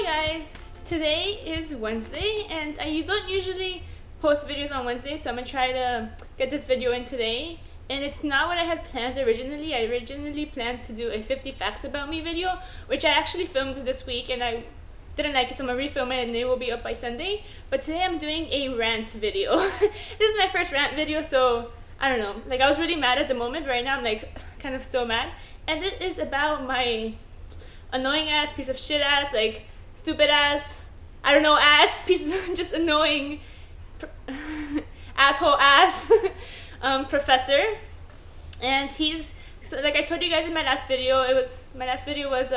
Hi guys! Today is Wednesday and I don't usually post videos on Wednesday, so I'm gonna try to get this video in today. And it's not what I had planned originally. I originally planned to do a 50 facts about me video, which I actually filmed this week and I didn't like it, so I'm gonna refilm it and it will be up by Sunday. But today I'm doing a rant video. This is my first rant video, so I don't know. Like, I was really mad at the moment, but right now I'm like kind of still mad. And it is about my annoying ass, piece of shit ass, like stupid ass, I don't know, ass, piece of just annoying asshole ass professor. And he's, so like I told you guys in my last video, was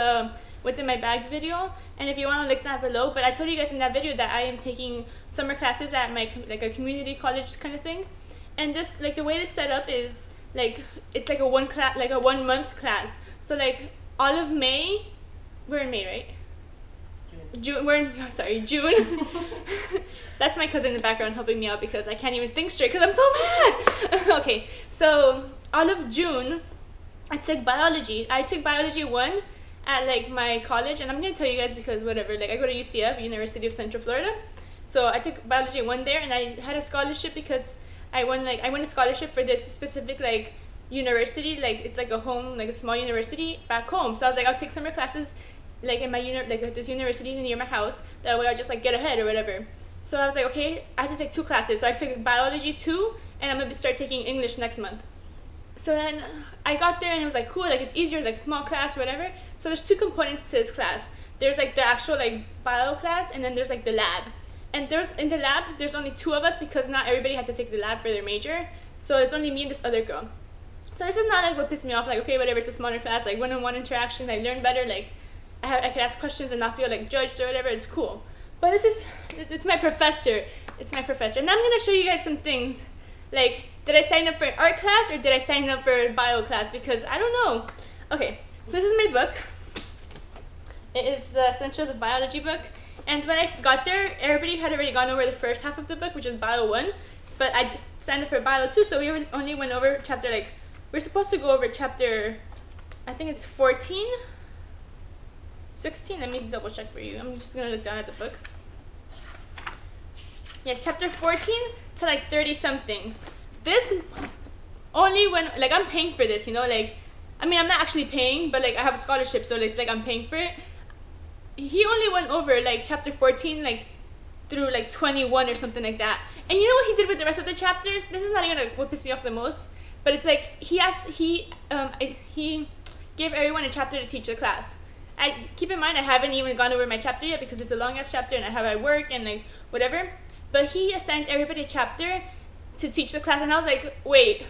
what's in my bag video, and if you want to link that below. But I told you guys in that video that I am taking summer classes at my like a community college kind of thing. And this, like, the way this set up is like it's like a 1 month class. So like all of May, we're in May, right? June. June. That's my cousin in the background helping me out because I can't even think straight because I'm so mad. Okay, so all of June I took biology. I took biology 1 at like my college, and I'm gonna tell you guys because whatever, like I go to UCF, University of Central Florida. So I took biology 1 there, and I had a scholarship because I won a scholarship for this specific like university, like it's like a small university back home. So I was like, I'll take summer classes like in my this university near my house, that way I'll just like get ahead or whatever. So I was like, okay, I have to take 2 classes. So I took biology 2, and I'm gonna start taking English next month. So then I got there and it was like cool, like it's easier, like small class or whatever. So there's 2 components to this class. There's like the actual like bio class, and then there's like the lab. And in the lab there's only 2 of us because not everybody had to take the lab for their major. So it's only me and this other girl. So this is not like what pissed me off, like okay, whatever, it's a smaller class, like one-on-one interactions, I learn better, like I could ask questions and not feel like judged or whatever, it's cool. But it's my professor. It's my professor. And I'm gonna show you guys some things. Like, did I sign up for an art class or did I sign up for a bio class? Because I don't know. Okay, so this is my book. It is the Essentials of Biology book. And when I got there, everybody had already gone over the first half of the book, which is bio 1. But I just signed up for bio 2, so we only went over chapter, like, we're supposed to go over chapter, I think it's 14? 16? Let me double check for you. I'm just gonna look down at the book. Yeah, chapter 14 to like 30 something. This only when, like, I'm paying for this, you know, like, I mean, I'm not actually paying, but like I have a scholarship, so it's like I'm paying for it. He only went over like chapter 14 like through like 21 or something like that. And you know what he did with the rest of the chapters? This is not even like what pissed me off the most, but it's like he gave everyone a chapter to teach the class. I keep in mind I haven't even gone over my chapter yet because it's a long ass chapter and I have at work and like whatever. But he assigned everybody a chapter to teach the class, and I was like, wait,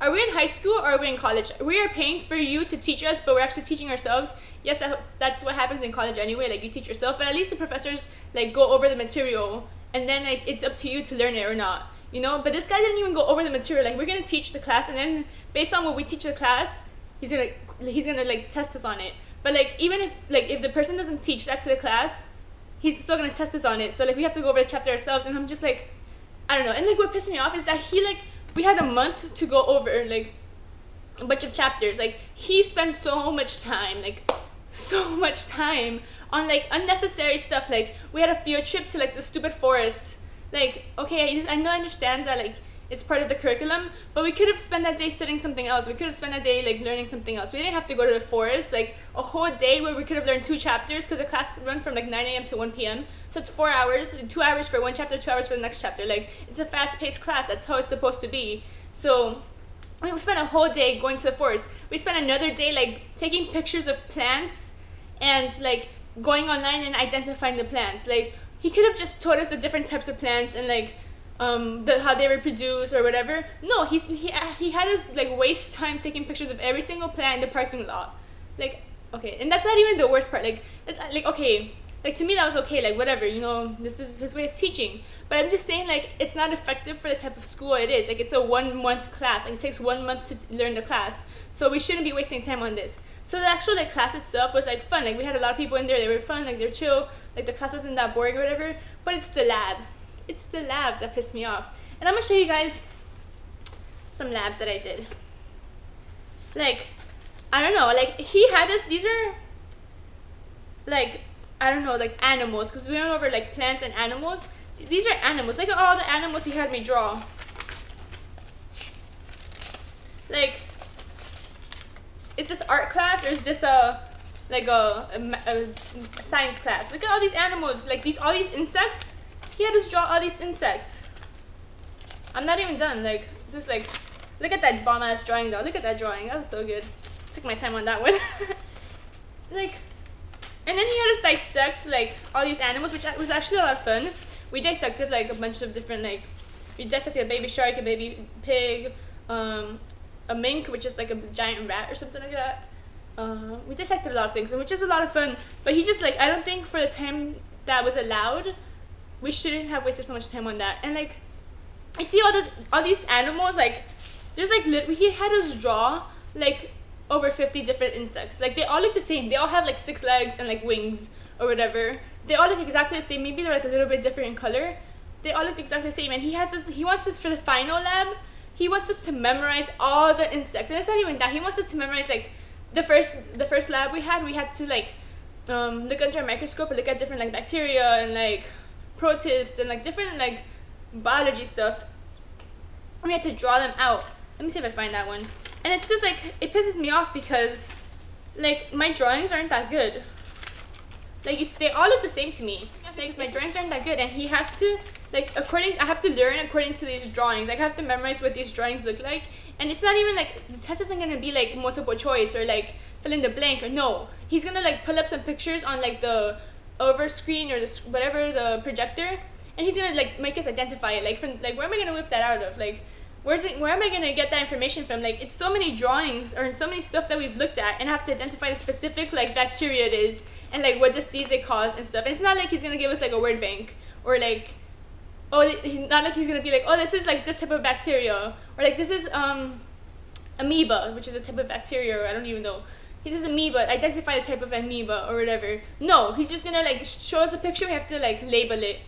are we in high school or are we in college? We are paying for you to teach us, but we're actually teaching ourselves. Yes, that's what happens in college anyway, like you teach yourself, but at least the professors like go over the material and then like it's up to you to learn it or not, you know? But this guy didn't even go over the material. Like, we're gonna teach the class, and then based on what we teach the class, he's gonna like test us on it. But like, even if the person doesn't teach that to the class, he's still gonna test us on it. So like we have to go over the chapter ourselves, and I'm just like, I don't know. And like what pissed me off is that we had a month to go over like a bunch of chapters. Like, he spent so much time on like unnecessary stuff. Like, we had a field trip to like the stupid forest. Like, okay, I understand that like it's part of the curriculum, but we could have spent that day studying something else. We could have spent that day like learning something else. We didn't have to go to the forest, like a whole day where we could have learned 2 chapters, because the class run from like 9 a.m. to 1 p.m. So it's 4 hours, 2 hours for one chapter, 2 hours for the next chapter. Like, it's a fast-paced class. That's how it's supposed to be. So we spent a whole day going to the forest. We spent another day like taking pictures of plants and like going online and identifying the plants. Like, he could have just taught us the different types of plants and like how they reproduce or whatever. No, he had us like waste time taking pictures of every single plant in the parking lot. Like, okay, and that's not even the worst part. Like, that's like, okay, like to me that was okay, like whatever, you know, this is his way of teaching. But I'm just saying, like, it's not effective for the type of school it is. Like, it's a 1 month class. Like, it takes 1 month to learn the class, so we shouldn't be wasting time on this. So the actual like class itself was like fun. Like, we had a lot of people in there. They were fun. Like, they're chill. Like, the class wasn't that boring or whatever. But it's the lab. It's the lab that pissed me off. And I'm gonna show you guys some labs that I did. Like, I don't know. Like, he had us. These are like I don't know, like animals, because we went over like plants and animals. These are animals. Look at all the animals he had me draw. Like, is this art class or is this like a science class? Look at all these animals, like all these insects. He had us draw all these insects. I'm not even done. Like, just like, look at that bomb ass drawing though. Look at that drawing. That was so good. Took my time on that one. Like, and then he had us dissect like all these animals, which was actually a lot of fun. We dissected like a bunch of different, like, we dissected a baby shark, a baby pig, a mink, which is like a giant rat or something like that. We dissected a lot of things, which is a lot of fun. But he just like, I don't think for the time that was allowed, we shouldn't have wasted so much time on that. And like, I see all these animals, like, there's like, he had us draw like over 50 different insects. Like, they all look the same. They all have like 6 legs and like wings or whatever. They all look exactly the same. Maybe they're like a little bit different in color. They all look exactly the same. And he wants us for the final lab. He wants us to memorize all the insects. And it's not even that. He wants us to memorize like the first lab we had to like look under a microscope and look at different like bacteria and like protists and like different like biology stuff. We had to draw them out. Let me see if I find that one. And it's just like, it pisses me off because like my drawings aren't that good. Like, they all look the same to me. Like, my drawings aren't that good, and he has to like, I have to learn according to these drawings. Like, I have to memorize what these drawings look like. And it's not even like, the test isn't gonna be like multiple choice or like fill in the blank, or no. He's gonna like pull up some pictures on like the over screen or this whatever, the projector, and he's gonna like make us identify it. Like, from like, where am I gonna whip that out of? Like, where am I gonna get that information from? Like, it's so many drawings or so many stuff that we've looked at, and I have to identify the specific like bacteria it is and like what disease it caused and stuff. And it's not like he's gonna give us like a word bank, or like, oh, not like he's gonna be like, oh, this is like this type of bacteria, or like this is amoeba, which is a type of bacteria, or I don't even know. This is amoeba, identify the type of amoeba or whatever. No, he's just gonna like show us a picture. We have to like label it.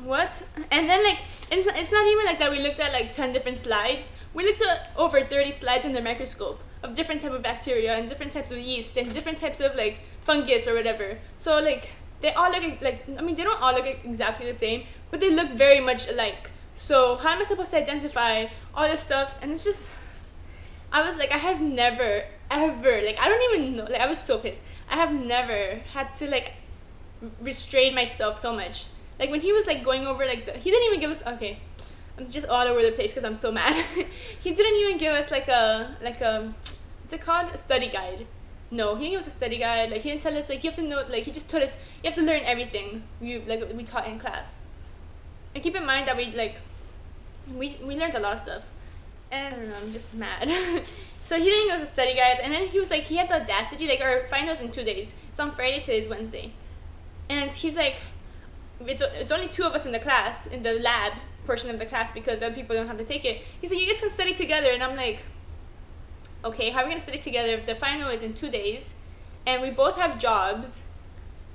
What? And then like, it's not even like that we looked at like 10 different slides. We looked at over 30 slides under the microscope of different type of bacteria and different types of yeast and different types of like fungus or whatever. So like, they all look like, I mean, they don't all look exactly the same, but they look very much alike. So how am I supposed to identify all this stuff? And it's just, I was like, I have never ever, like, I don't even know, like, I was so pissed. I have never had to like restrain myself so much. Like, when he was like going over like he didn't even give us, okay, I'm just all over the place because I'm so mad. He didn't even give us like a what's it called, a study guide. No, he didn't give us a study guide. Like, he didn't tell us like, you have to know, like, he just told us you have to learn everything we taught in class. And keep in mind that we learned a lot of stuff. And I don't know, I'm just mad. So he didn't give us a study guide, and then he was like, he had the audacity, like, our finals in 2 days. It's on Friday, today's Wednesday. And he's like, it's only 2 of us in the class, in the lab portion of the class, because other people don't have to take it. He's like, you guys can study together. And I'm like, okay, how are we gonna study together if the final is in 2 days and we both have jobs?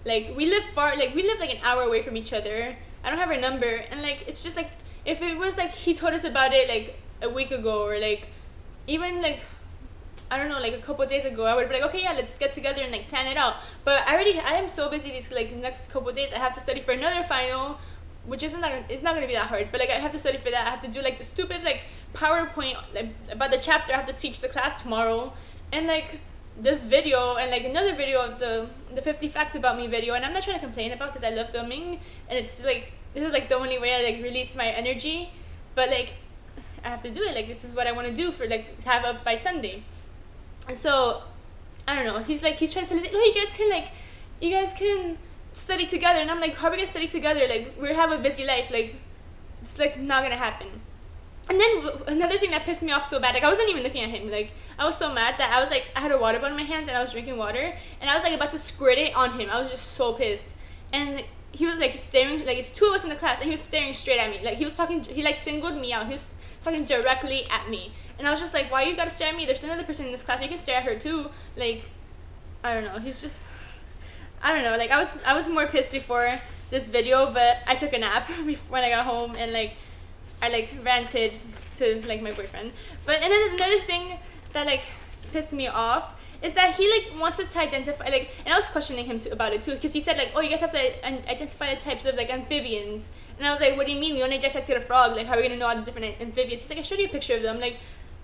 Like, we live far, like, we live like an hour away from each other. I don't have her number, and like, it's just like, if it was like he told us about it like a week ago, or like even like, I don't know, like a couple of days ago, I would be like, okay, yeah, let's get together and like plan it out. But I am so busy these like next couple of days. I have to study for another final, which it's not gonna be that hard, but like, I have to study for that. I have to do like the stupid like PowerPoint like, about the chapter I have to teach the class tomorrow, and like this video and like another video of the 50 facts about me video. And I'm not trying to complain about, because I love filming, and it's like, this is like the only way I like release my energy, but like, I have to do it. Like, this is what I want to do for like to have up by Sunday. And so, I don't know, he's trying to tell us, like, oh, you guys can study together. And I'm like, how are we gonna study together? Like, we have a busy life. Like, it's like not gonna happen. And then another thing that pissed me off so bad, like, I wasn't even looking at him. Like, I was so mad that I was like, I had a water bottle in my hands and I was drinking water, and I was like about to squirt it on him. I was just so pissed. And he was like staring, like, it's 2 of us in the class, and he was staring straight at me. Like, he like singled me out. He was talking directly at me. And I was just like, why you gotta stare at me? There's another person in this class. You can stare at her too. Like, I don't know. He's just, I don't know. Like, I was more pissed before this video, but I took a nap when I got home, and like, I like ranted to like my boyfriend. But, and then another thing that like pissed me off is that he like wants us to identify like, and I was questioning him about it too, because he said like, oh, you guys have to identify the types of like amphibians, and I was like, what do you mean? We only dissected a frog. Like, how are we gonna know all the different amphibians? He's like, I showed you a picture of them. Like,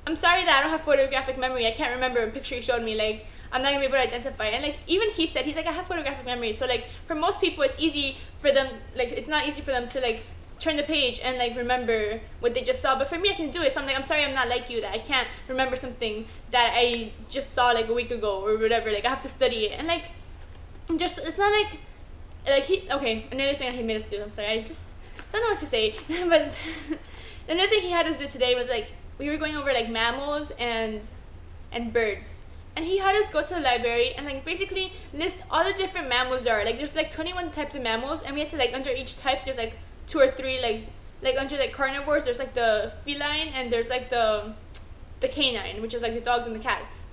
I'm sorry that I don't have photographic memory. I can't remember a picture you showed me. Like, I'm not gonna be able to identify. And like, even he said, he's like, I have photographic memory. So like, for most people, it's easy for them. Like, it's not easy for them to like turn the page and like remember what they just saw. But for me, I can do it. So I'm like, I'm sorry, I'm not like you, that I can't remember something that I just saw like a week ago or whatever. Like, I have to study it. And like, just, it's not like he. Okay, another thing that he made us do. I'm sorry, I just don't know what to say. But another thing he had us do today was like, we were going over like mammals and birds, and he had us go to the library and like basically list all the different mammals there are. Like, there's like 21 types of mammals, and we had to like, under each type there's like 2 or 3 like under like carnivores there's like the feline, and there's like the canine, which is like the dogs and the cats.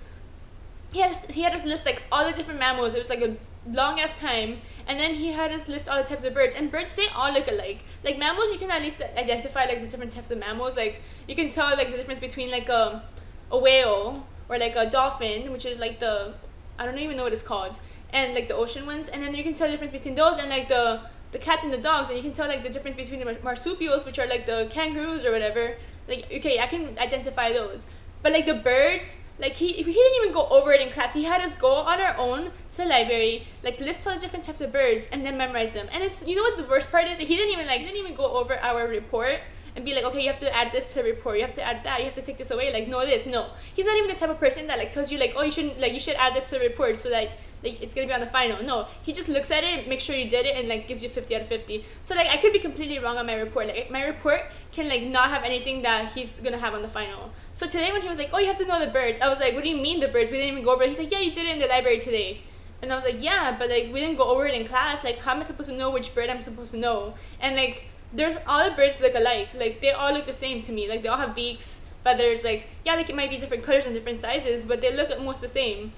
He had us list like all the different mammals. It was like a long ass time. And then he had us list all the types of birds, and birds, they all look alike. Like, mammals, you can at least identify like the different types of mammals. Like, you can tell like the difference between like a whale or like a dolphin, which is like the, I don't even know what it's called, and like the ocean ones. And then you can tell the difference between those and like the cats and the dogs, and you can tell like the difference between the marsupials, which are like the kangaroos or whatever. Like, okay, I can identify those. But like the birds, like he didn't even go over it in class. He had us go on our own to the library, like list all the different types of birds and then memorize them. And it's, you know what the worst part is? He didn't even go over our report and be like, okay, you have to add this to the report, you have to add that, you have to take this away, like, no, this, no. He's not even the type of person that like tells you like, oh, you should add this to the report so that like it's gonna be on the final. No, he just looks at it, makes sure you did it, and like gives you 50 out of 50. So like, I could be completely wrong on my report. Like, my report can like not have anything that he's gonna have on the final. So today when he was like, oh, you have to know the birds, I was like, what do you mean the birds? We didn't even go over it. He's like, yeah, you did it in the library today. And I was like, yeah, but like we didn't go over it in class. Like, how am I supposed to know which bird I'm supposed to know? And like, there's all the birds look alike. Like, they all look the same to me. Like, they all have beaks, feathers. Like, yeah, like it might be different colors and different sizes, but they look almost the same.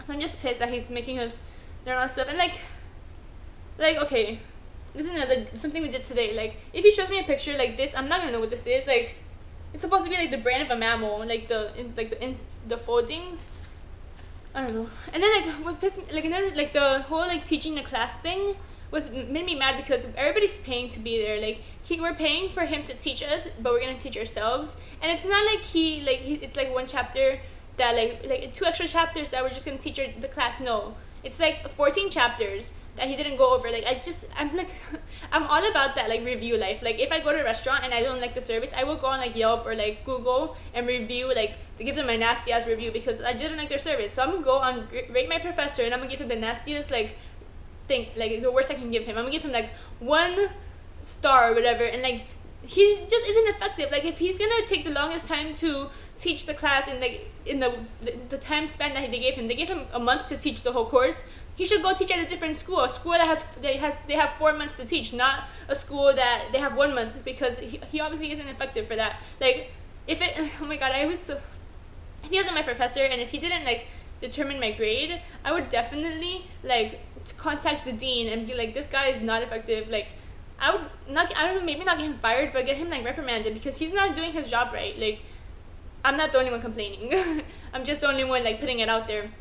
So I'm just pissed that he's making us learn all that stuff. And like okay, this is something we did today. Like, if he shows me a picture like this, I'm not gonna know what this is. Like, it's supposed to be like the brain of a mammal, like the foldings. I don't know. And then like what pissed me, like another, like the whole like teaching the class thing made me mad, because everybody's paying to be there. Like, we're paying for him to teach us, but we're gonna teach ourselves. And it's not like it's like one chapter that like 2 extra chapters that we're just gonna teach the class. No, it's like 14 chapters that he didn't go over. Like, I'm like I'm all about that like review life. Like, if I go to a restaurant and I don't like the service, I will go on like Yelp or like Google and review, like to give them my nasty ass review because I didn't like their service. So I'm gonna go on Rate My Professor, and I'm gonna give him the nastiest like thing, like the worst I can give him. I'm gonna give him like 1 star or whatever. And like, he just isn't effective. Like, if he's gonna take the longest time to teach the class in like in the time span that they gave him a month to teach the whole course, he should go teach at a different school, a school that they have 4 months to teach, not a school that they have 1 month, because he obviously isn't effective for that. Like, if he wasn't my professor, and if he didn't like determine my grade, I would definitely like contact the dean and be like, this guy is not effective. Like, I don't know, maybe not get him fired, but get him like reprimanded, because he's not doing his job right. Like, I'm not the only one complaining. I'm just the only one like putting it out there.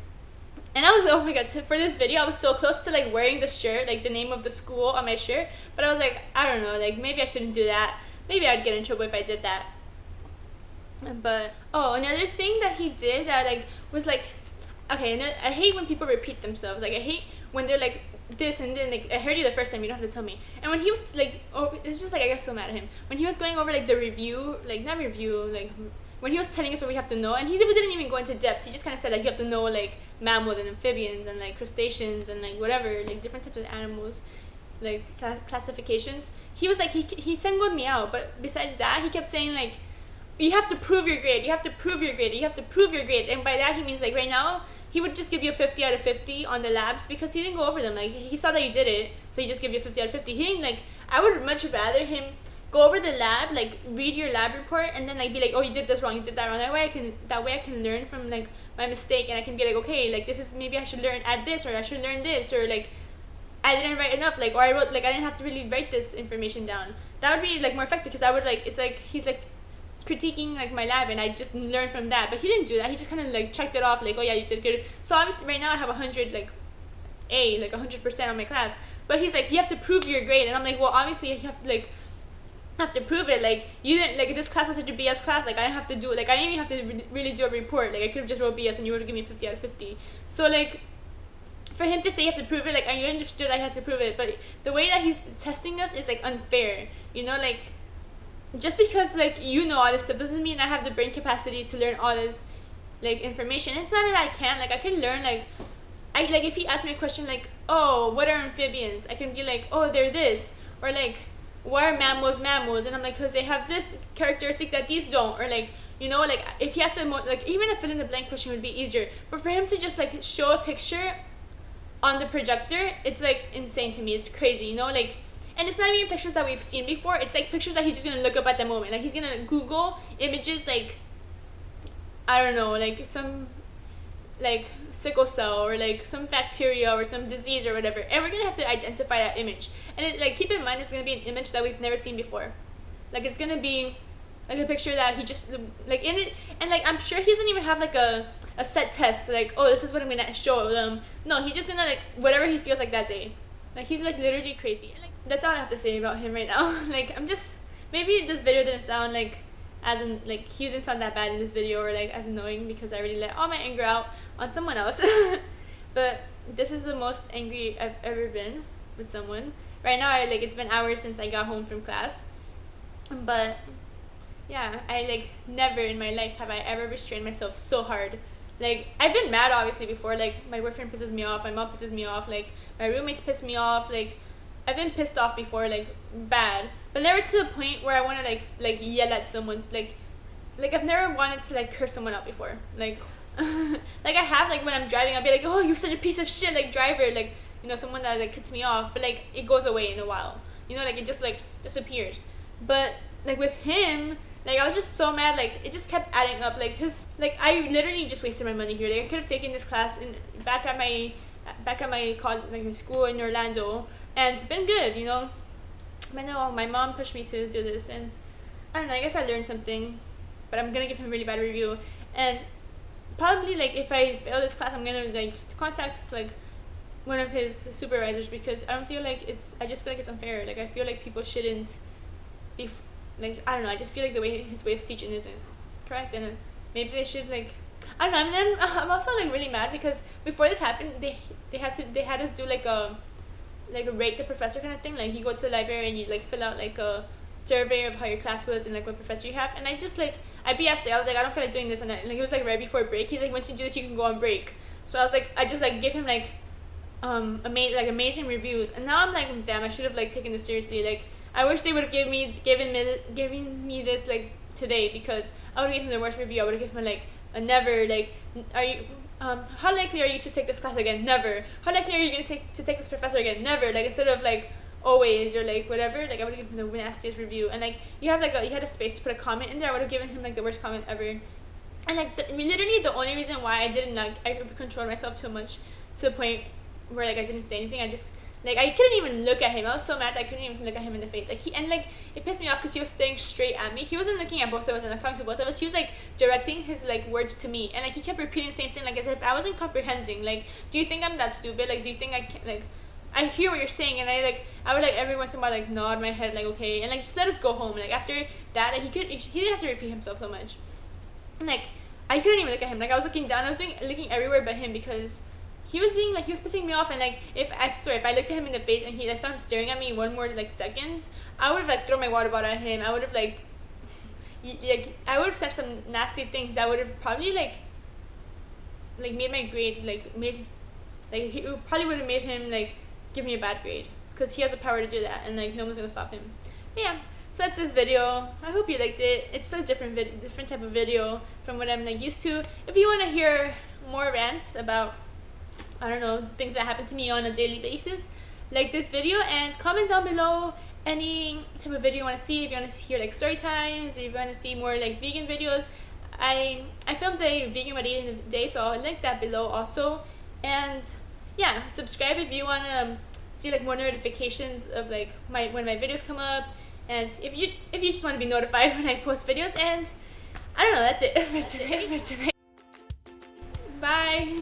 And I was, oh my god, for this video I was so close to like wearing the shirt, like the name of the school on my shirt, but I was like, I don't know, like maybe I shouldn't do that. Maybe I'd get in trouble if I did that. But another thing that he did that like was like, okay, I hate when people repeat themselves. Like, I hate when they're like this and then like, I heard you the first time, you don't have to tell me. And when he was like, it's just like, I got so mad at him when he was going over like the review, like not review, like when he was telling us what we have to know, and he didn't even go into depth. He just kind of said like, you have to know like mammals and amphibians and like crustaceans and like whatever, like different types of animals, like classifications. He was like, he singled me out, but besides that, he kept saying like, you have to prove your grade, you have to prove your grade, you have to prove your grade. And by that he means like, right now he would just give you a 50 out of 50 on the labs, because he didn't go over them. Like, he saw that you did it, so he just gave you a 50 out of 50. He didn't like, I would much rather him go over the lab, like read your lab report, and then like be like, oh, you did this wrong, you did that wrong. That way I can learn from like my mistake, and I can be like, okay, like this is, maybe I should add this, or I should learn this, or like I didn't write enough, like, or I wrote, like I didn't have to really write this information down. That would be like more effective, because I would like, it's like he's like, critiquing like my lab, and I just learned from that. But he didn't do that. He just kind of like checked it off, like, oh yeah, you did good. So obviously right now I have 100 like A, like 100% on my class. But he's like, you have to prove your grade, and I'm like, well, obviously you have to prove it. Like, you didn't, like, this class was such a BS class, like I have to do, like, I didn't even have to really do a report. Like, I could have just wrote BS and you would have given me 50 out of 50. So like, for him to say you have to prove it, like, I understood I had to prove it, but the way that he's testing us is like unfair, you know. Like, just because like you know all this stuff doesn't mean I have the brain capacity to learn all this like information. It's not that I can't, like, I can learn, like, if he asks me a question like, oh, what are amphibians, I can be like, oh, they're this, or like, why are mammals, and I'm like, because they have this characteristic that these don't, or like, you know, like, if he has to like, even a fill in the blank question would be easier, but for him to just like show a picture on the projector, it's like insane to me. It's crazy, you know, like, and it's not even pictures that we've seen before. It's like pictures that he's just gonna look up at the moment. Like, he's gonna Google images, like, I don't know, like some like sickle cell, or like some bacteria or some disease or whatever, and we're gonna have to identify that image. And it, like, keep in mind, it's gonna be an image that we've never seen before. Like, it's gonna be like a picture that he just like in it, and like, I'm sure he doesn't even have like a set test, like, oh, this is what I'm gonna show them. No, he's just gonna like whatever he feels like that day. Like, he's like literally crazy. And, like, that's all I have to say about him right now. Like, I'm just, maybe this video didn't sound like as in, like, he didn't sound that bad in this video, or like as annoying, because I already let all my anger out on someone else. But this is the most angry I've ever been with someone. Right now, like, it's been hours since I got home from class, but yeah, I like never in my life have I ever restrained myself so hard. Like, I've been mad obviously before, like, my boyfriend pisses me off, my mom pisses me off, like, my roommates piss me off, like, I've been pissed off before, like, bad, but never to the point where I want to like yell at someone. Like I've never wanted to like curse someone out before, like like I have, like, when I'm driving, I'll be like, oh, you're such a piece of shit, like, driver, like, you know, someone that like cuts me off, but like it goes away in a while, you know, like it just like disappears. But like with him, like, I was just so mad, like, it just kept adding up. Like, I literally just wasted my money here. Like, I could have taken this class back at my college, like, my school in Orlando, and it's been good, you know. But no, my mom pushed me to do this, and I don't know, I guess I learned something, but I'm gonna give him a really bad review. And probably, like, if I fail this class, I'm gonna like contact like one of his supervisors, because I just feel like it's unfair. Like, I feel like people shouldn't be like, I don't know, I just feel like his way of teaching isn't correct, and maybe they should, like, I don't know. And then I'm also like really mad because before this happened, they had us do like a rate the professor kind of thing. Like, you go to the library and you like fill out like a survey of how your class was and like what professor you have. And I just like, I BS'd it. I was like, I don't feel like doing this, and like, it was like right before break. He's like, once you do this, you can go on break. So I was like, I just like gave him like amazing reviews, and now I'm like, damn, I should have like taken this seriously. Like, I wish they would have given me this like today, because I would have given him the worst review. I would have given him like a never, like, are you how likely are you to take this class again? Never. How likely are you gonna take this professor again? Never. Like, instead of like always or like whatever, like, I would have given him the nastiest review. And like, you had a space to put a comment in there, I would have given him like the worst comment ever. And like, literally the only reason why I controlled myself too much to the point where like I didn't say anything, I just like, I couldn't even look at him. I was so mad that I couldn't even look at him in the face. Like, it pissed me off because he was staring straight at me. He wasn't looking at both of us and like talking to both of us. He was like directing his like words to me, and like he kept repeating the same thing, like as if I wasn't comprehending. Like, do you think I'm that stupid? Like, do you think I can, like, I hear what you're saying? And I would like every once in a while like nod my head like okay, and like just let us go home. Like, after that, like, he didn't have to repeat himself so much. And like, I couldn't even look at him. Like, I was looking down. I was looking everywhere but him, because he was pissing me off. And like, if I looked at him in the face and he saw him staring at me one more like second, I would have like thrown my water bottle at him. I would have like I would have said some nasty things that would have probably like made my grade he probably would have made him like give me a bad grade, because he has the power to do that, and like no one's gonna stop him. But yeah, so that's this video. I hope you liked it. It's a different type of video from what I'm like used to. If you want to hear more rants about, I don't know, things that happen to me on a daily basis, like this video, and comment down below any type of video you want to see. If you want to hear like story times, if you want to see more like vegan videos, I filmed a vegan by the end of the day, so I'll link that below also. And yeah, subscribe if you want to see like more notifications of like when my videos come up, and if you just want to be notified when I post videos. And I don't know, that's it for today. Bye.